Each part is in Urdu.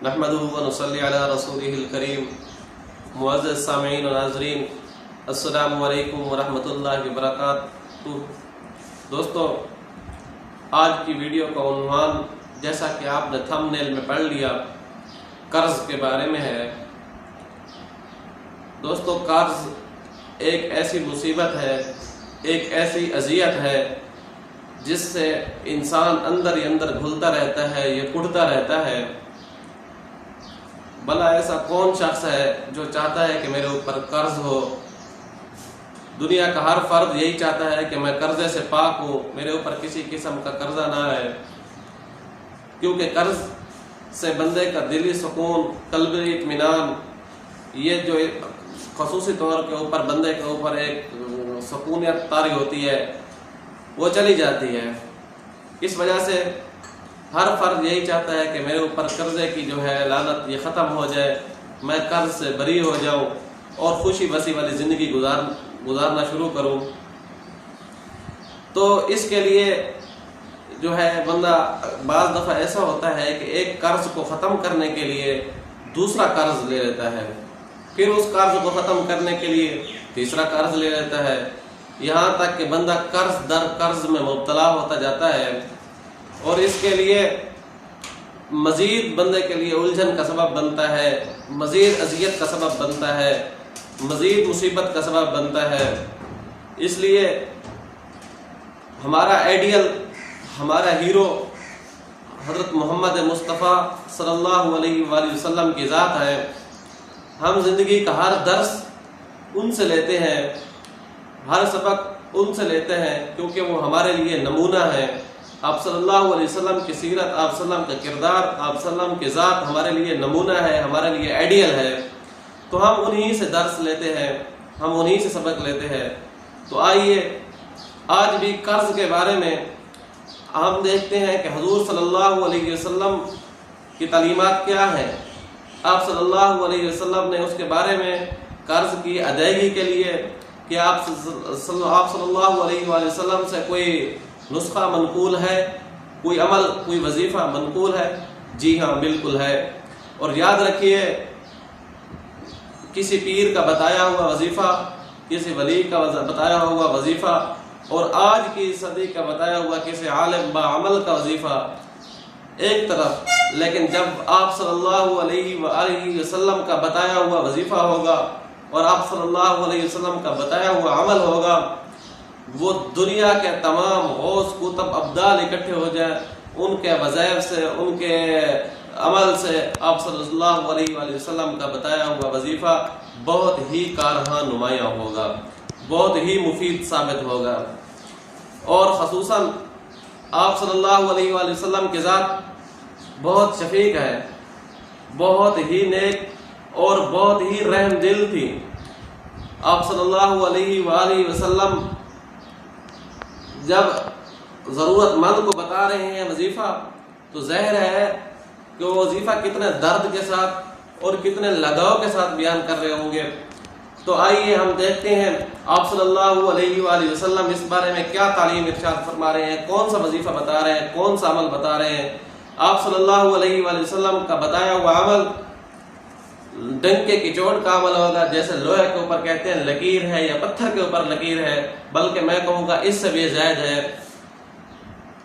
نحمده ونصلي على رسوله الكريم. معزز سامعین و ناظرین، السلام علیکم ورحمۃ اللہ وبرکاتہ. دوستو، آج کی ویڈیو کا عنوان جیسا کہ آپ نے تھم نیل میں پڑھ لیا، قرض کے بارے میں ہے. دوستو، قرض ایک ایسی مصیبت ہے، ایک ایسی اذیت ہے جس سے انسان اندر ہی اندر گھلتا رہتا ہے، یہ کٹتا رہتا ہے. بھلا ایسا کون شخص ہے جو چاہتا ہے کہ میرے اوپر قرض ہو؟ دنیا کا ہر فرد یہی چاہتا ہے کہ میں قرضے سے پاک ہوں، میرے اوپر کسی قسم کا قرضہ نہ ہے. کیونکہ قرض سے بندے کا دلی سکون، قلبی اطمینان، یہ جو خصوصی طور کے اوپر بندے کے اوپر ایک سکونیت طاری ہوتی ہے، وہ چلی جاتی ہے. اس وجہ سے ہر فرد یہی چاہتا ہے کہ میرے اوپر قرضے کی جو ہے لعنت یہ ختم ہو جائے، میں قرض سے بری ہو جاؤں اور خوشی بسی والی زندگی گزارنا شروع کروں. تو اس کے لیے جو ہے بندہ بعض دفعہ ایسا ہوتا ہے کہ ایک قرض کو ختم کرنے کے لیے دوسرا قرض لے لیتا ہے، پھر اس قرض کو ختم کرنے کے لیے تیسرا قرض لے لیتا ہے، یہاں تک کہ بندہ قرض در قرض میں مبتلا ہوتا جاتا ہے. اور اس کے لیے مزید بندے کے لیے الجھن کا سبب بنتا ہے، مزید اذیت کا سبب بنتا ہے، مزید مصیبت کا سبب بنتا ہے. اس لیے ہمارا آئیڈیل، ہمارا ہیرو حضرت محمد مصطفیٰ صلی اللہ علیہ وآلہ وسلم کی ذات ہے. ہم زندگی کا ہر درس ان سے لیتے ہیں، ہر سبق ان سے لیتے ہیں، کیونکہ وہ ہمارے لیے نمونہ ہے. آپ صلی اللہ علیہ وسلم کی سیرت، آپ صلی اللہ علیہ وسلم کا کردار، آپ صلی اللہ علیہ وسلم کی ذات ہمارے لیے نمونہ ہے، ہمارے لیے آئیڈیل ہے. تو ہم انہی سے درس لیتے ہیں، ہم انہی سے سبق لیتے ہیں. تو آئیے آج بھی قرض کے بارے میں ہم دیکھتے ہیں کہ حضور صلی اللہ علیہ وسلم کی تعلیمات کیا ہے. آپ صلی اللہ علیہ وسلم نے اس کے بارے میں قرض کی ادائیگی کے لیے کہ آپ صلی اللہ علیہ وآلہ وسلم سے کوئی نسخہ منقول ہے، کوئی عمل، کوئی وظیفہ منقول ہے؟ جی ہاں، بالکل ہے. اور یاد رکھیے، کسی پیر کا بتایا ہوا وظیفہ، کسی ولی کا بتایا ہوا وظیفہ اور آج کی صدی کا بتایا ہوا کسی عالم با عمل کا وظیفہ ایک طرف، لیکن جب آپ صلی اللہ علیہ وآلہ وسلم کا بتایا ہوا وظیفہ ہوگا اور آپ صلی اللہ علیہ وسلم کا بتایا ہوا عمل ہوگا، وہ دنیا کے تمام غوث کتب ابدال اکٹھے ہو جائیں، ان کے وظائف سے، ان کے عمل سے آپ صلی اللہ علیہ وآلہ وسلم کا بتایا ہوا وظیفہ بہت ہی کارہاں نمایاں ہوگا، بہت ہی مفید ثابت ہوگا. اور خصوصاً آپ صلی اللہ علیہ وآلہ وسلم کی ذات بہت شفیق ہے، بہت ہی نیک اور بہت ہی رحم دل تھی. آپ صلی اللہ علیہ وآلہ وسلم جب ضرورت مند کو بتا رہے ہیں وظیفہ، تو ظاہر ہے کہ وہ وظیفہ کتنے درد کے ساتھ اور کتنے لگاؤ کے ساتھ بیان کر رہے ہوں گے. تو آئیے ہم دیکھتے ہیں آپ صلی اللہ علیہ وآلہ وسلم اس بارے میں کیا تعلیم ارشاد فرما رہے ہیں، کون سا وظیفہ بتا رہے ہیں، کون سا عمل بتا رہے ہیں. آپ صلی اللہ علیہ وآلہ وسلم کا بتایا ہوا عمل ڈنکے کی چوٹ کا عمل ہوگا، جیسے لوہے کے اوپر کہتے ہیں لکیر ہے یا پتھر کے اوپر لکیر ہے، بلکہ میں کہوں گا اس سے بھی زائد ہے.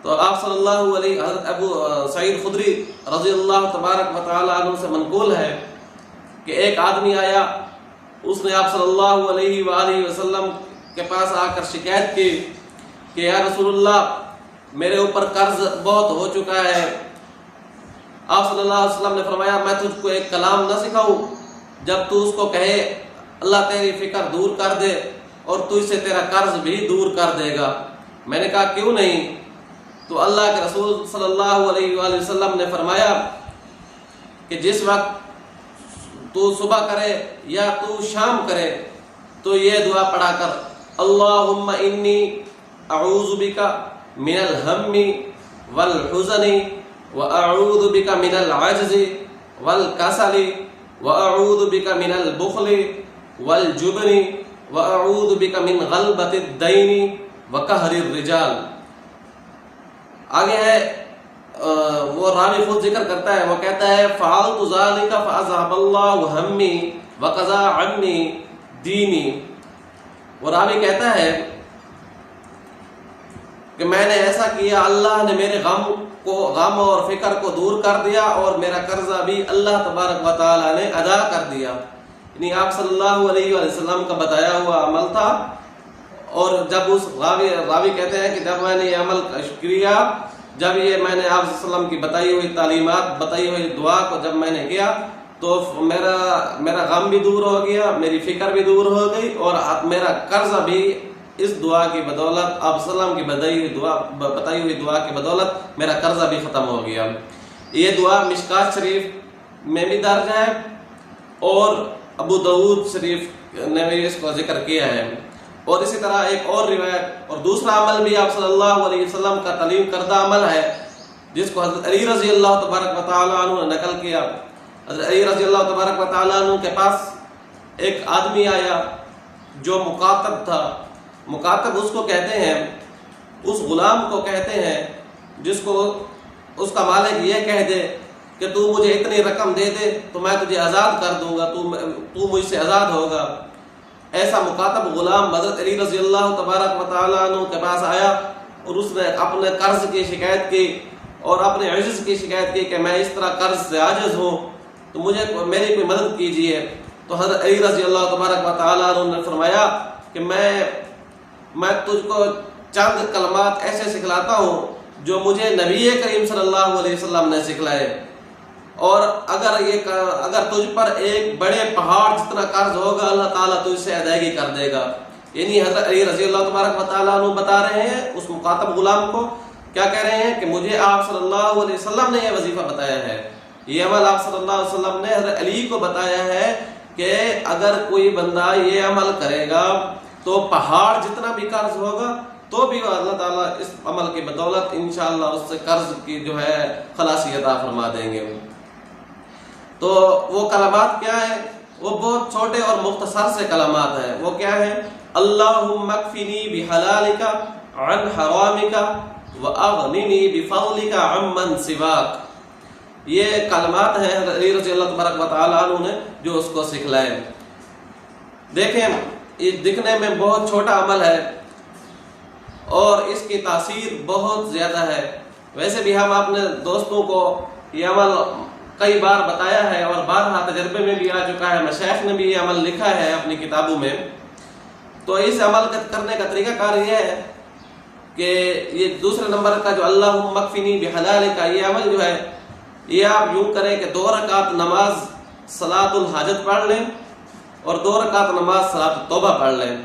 تو آپ صلی اللہ علیہ، حضرت ابو سعید خدری رضی اللہ تبارک و تعالی عنہ سے منقول ہے کہ ایک آدمی آیا، اس نے آپ صلی اللہ علیہ وآلہ وسلم کے پاس آ کر شکایت کی کہ یا رسول اللہ، میرے اوپر قرض بہت ہو چکا ہے. آپ صلی اللہ علیہ وسلم نے فرمایا، میں تجھ کو ایک کلام نہ سکھاؤں، جب تو اس کو کہے اللہ تیری فکر دور کر دے اور تجھ سے تیرا قرض بھی دور کر دے گا. میں نے کہا کیوں نہیں؟ تو اللہ کے رسول صلی اللہ علیہ وآلہ وسلم نے فرمایا کہ جس وقت تو صبح کرے یا تو شام کرے تو یہ دعا پڑھا کر، اللہم انی اعوذ بک من الہم والحزن وَأَعُوذُ بِكَ مِنَ الْعَجْزِ وَالْكَسَلِ وَأَعُوذُ بِكَ مِنَ الْبُخْلِ وَالْجُبْنِ وَأَعُوذُ بِكَ مِنْ غَلْبَةِ الدَّيْنِ وَقَهْرِ الرِّجَالِ. آگے ہے وہ راوی خود ذکر کرتا ہے، وہ کہتا ہے فعلت ذلك فاذهب الله همي وقضى عني دینی۔ وہ راوی کہتا ہے کہ میں نے ایسا کیا، اللہ نے میرے غم اور فکر کو دور کر دیا اور میرا قرضہ بھی اللہ تبارک و تعالی نے ادا کر دیا۔ یعنی آپ صلی اللہ علیہ وسلم کا بتایا ہوا عمل تھا، اور جب اس راوی کہتے ہیں کہ جب میں نے یہ عمل کیا، جب یہ میں نے آپ صلی اللہ علیہ وسلم کی بتائی ہوئی تعلیمات، بتائی ہوئی دعا کو جب میں نے کیا تو میرا غم بھی دور ہو گیا، میری فکر بھی دور ہو گئی، اور میرا قرضہ بھی اس دعا کی بدولت، آپ صلی اللہ علیہ وسلم کی بتائی ہوئی دعا کی بدولت میرا قرضہ بھی ختم ہو گیا۔ یہ دعا مشکات شریف میں بھی درج ہے، اور ابو داؤد شریف نے بھی اس کو ذکر کیا ہے۔ اور اسی طرح ایک اور روایت اور دوسرا عمل بھی آپ صلی اللہ علیہ وسلم کا تعلیم کردہ عمل ہے، جس کو حضرت علی رضی اللہ تبارک و تعالی عنہ نے نقل کیا۔ حضرت علی رضی اللہ تبارک و تعالی عنہ کے پاس ایک آدمی آیا جو مکاتب تھا۔ مکاتب اس کو کہتے ہیں، اس غلام کو کہتے ہیں جس کو اس کا مالک یہ کہہ دے کہ تو مجھے اتنی رقم دے دے تو میں تجھے آزاد کر دوں گا، تو مجھ سے آزاد ہوگا۔ ایسا مکاتب غلام حضرت علی رضی اللہ تبارک و تعالی عنہ کے پاس آیا، اور اس نے اپنے قرض کی شکایت کی اور اپنے عجز کی شکایت کی کہ میں اس طرح قرض سے عاجز ہوں، تو میری کوئی مدد کیجیے۔ تو حضرت علی رضی اللہ تبارک و تعالی عنہ نے فرمایا کہ میں تجھ کو چند کلمات ایسے سکھلاتا ہوں جو مجھے نبی کریم صلی اللہ علیہ وسلم نے سکھلائے، اور اگر تجھ پر ایک بڑے پہاڑ جتنا قرض ہوگا اللہ تعالیٰ تجھ سے ادائیگی کر دے گا۔ یعنی حضرت علی رضی اللہ تبارک و تعالیٰ عنہ بتا رہے ہیں اس مخاطب غلام کو، کیا کہہ رہے ہیں کہ مجھے آپ صلی اللہ علیہ وسلم نے یہ وظیفہ بتایا ہے، یہ عمل آپ صلی اللہ علیہ وسلم نے حضرت علی کو بتایا ہے کہ اگر کوئی بندہ یہ عمل کرے گا تو پہاڑ جتنا بھی قرض ہوگا تو بھی اللہ تعالیٰ اس عمل کی بدولت انشاءاللہ اس سے قرض کی جو ہے خلاصی عطا فرما دیں گے۔ تو وہ کلمات کیا ہیں؟ وہ بہت چھوٹے اور مختصر سے کلمات ہیں۔ وہ کیا ہیں؟ اللہم اکفنی بحلالک عن حرامک واغننی بفضلک عمن سواک۔ یہ کلمات ہیں حضرت علی رضی اللہ تبارک و تعالی عنہ نے جو اس کو سکھلائے۔ دیکھیں یہ دکھنے میں بہت چھوٹا عمل ہے اور اس کی تاثیر بہت زیادہ ہے۔ ویسے بھی ہم اپنے دوستوں کو یہ عمل کئی بار بتایا ہے اور بارہا تجربے میں بھی آ چکا ہے، مشائخ نے بھی یہ عمل لکھا ہے اپنی کتابوں میں۔ تو اس عمل کرنے کا طریقہ کار یہ ہے کہ یہ دوسرے نمبر کا جو اللہم اکفنی بحلالک، یہ عمل جو ہے یہ آپ یوں کریں کہ 2 رکعت نماز صلاۃ الحاجت پڑھ لیں اور 2 رکعت نماز صلاۃ التوبہ پڑھ لیں۔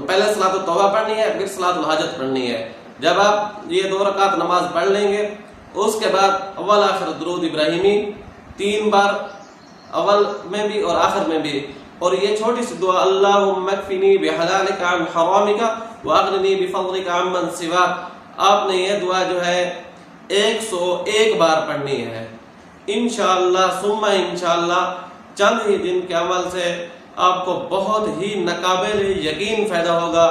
پہلے صلاۃ التوبہ پڑھنی ہے، پھر صلاۃ الحاجت پڑھنی ہے۔ جب آپ یہ 2 رکعت نماز پڑھ لیں گے اس کے بعد اول آخر درود ابراہیمی 3 بار، اول میں بھی اور آخر میں بھی، اور یہ چھوٹی سی دعا اللہم اکفنی بحلالک عن حرامک واغننی بفضلک عمن سواک، آپ نے یہ دعا جو ہے 101 بار پڑھنی ہے۔ انشاءاللہ ثم انشاءاللہ چند ہی دن کے عمل سے آپ کو بہت ہی ناقابل یقین فائدہ ہوگا۔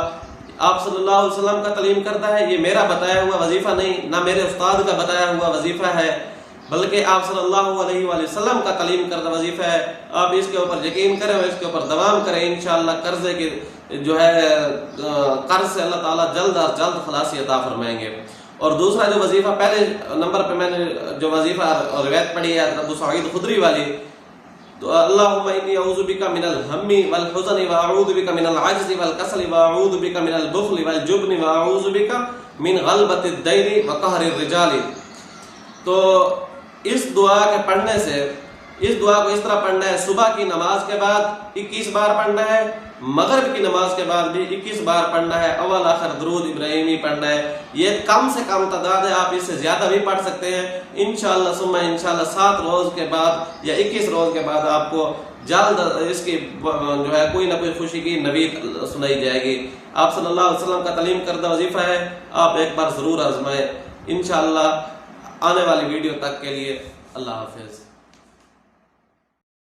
آپ صلی اللہ علیہ وسلم کا تعلیم کرتا ہے، یہ میرا بتایا ہوا وظیفہ نہیں، نہ میرے استاد کا بتایا ہوا وظیفہ ہے، بلکہ آپ صلی اللہ علیہ وآلہ وسلم کا تعلیم کردہ وظیفہ ہے۔ آپ اس کے اوپر یقین کریں اور اس کے اوپر دوام کریں، انشاءاللہ قرضے کی جو ہے قرض سے اللہ تعالیٰ جلد از جلد خلاصی عطا فرمائیں گے۔ اور دوسرا جو وظیفہ پہلے نمبر پہ میں نے جو وظیفہ روایت پڑھی ہے ابو سعید خدری والی، تو اللہم انی اعوذ بک من الہم والحزن واعوذ بک من العجز والکسل واعوذ بک من البخل والجبن واعوذ بک من غلبۃ الدین وقہر الرجال۔ تو اس دعا کے پڑھنے سے، اس دعا کو اس طرح پڑھنا ہے، صبح کی نماز کے بعد 21 بار پڑھنا ہے، مغرب کی نماز کے بعد بھی 21 بار پڑھنا ہے، اول آخر درود ابراہیمی پڑھنا ہے۔ یہ کم سے کم تعداد ہے، آپ اس سے زیادہ بھی پڑھ سکتے ہیں۔ انشاءاللہ ثم انشاءاللہ 7 روز کے بعد یا 21 روز کے بعد آپ کو جلد اس کی جو ہے کوئی نہ کوئی خوشی کی نوید سنائی جائے گی۔ آپ صلی اللہ علیہ وسلم کا تعلیم کردہ وظیفہ ہے، آپ ایک بار ضرور آزمائیں۔ انشاءاللہ آنے والی ویڈیو تک کے لیے اللہ حافظ۔